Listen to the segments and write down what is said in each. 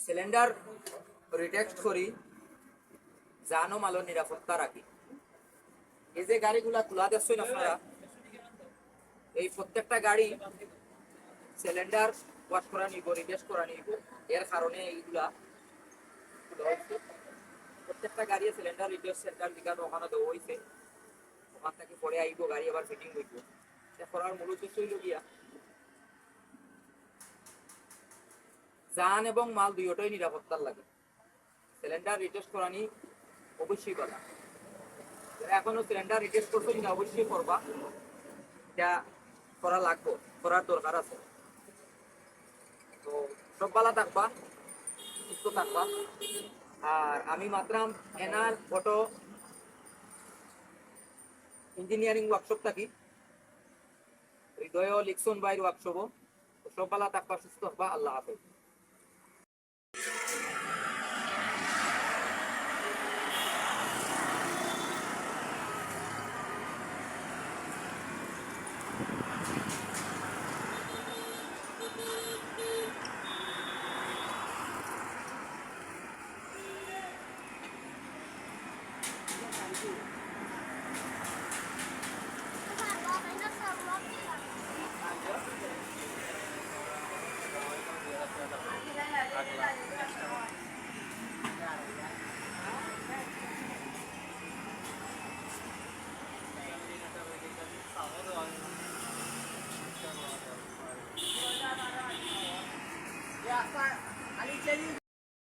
Cylinder রিটেক্ট করি জানো মালের নিরাপত্তা রাখি। এই যে গাড়িগুলা খোলা দেখছেন আপনারা, এই প্রত্যেকটা গাড়ি সিলিন্ডার ওয়াশ করা নিব, রিটেস্ট করা নিব। এর কারণে এইগুলা প্রত্যেকটা গাড়ি সিলিন্ডার রিটেস্ট সেন্টার দিকে ওখানে দেওয়া হয়েছে। ওখান থেকে পরে আইব, গাড়ি আবার ফিটিং হইব। করার মূল উদ্দেশ্য হইল গিয়া যান এবং মাল দুইটাই নিরাপত্তার লাগে। সিলিন্ডার রিটেস্ট করানি অবশ্যই কথা। এখনো সিলিন্ডার রিটেস্ট করছো কিনা অবশ্যই করবা, এটা করা লাগবে, করার দরকার আছে। তো সব ভালো থাকবা, সুস্থ থাকবা। আর আমি মাত্রাম এনার অটো ইঞ্জিনিয়ারিং ওয়ার্কশপ থাকি, হৃদয় লিকসন বাইর ওয়ার্কশপ। সব ভালো থাকবা, সুস্থ থাকবা। আল্লাহ হাফেজ।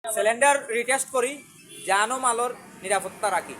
সিলিন্ডার রিটেস্ট করি জানো মালর নিরাপত্তা রাখি।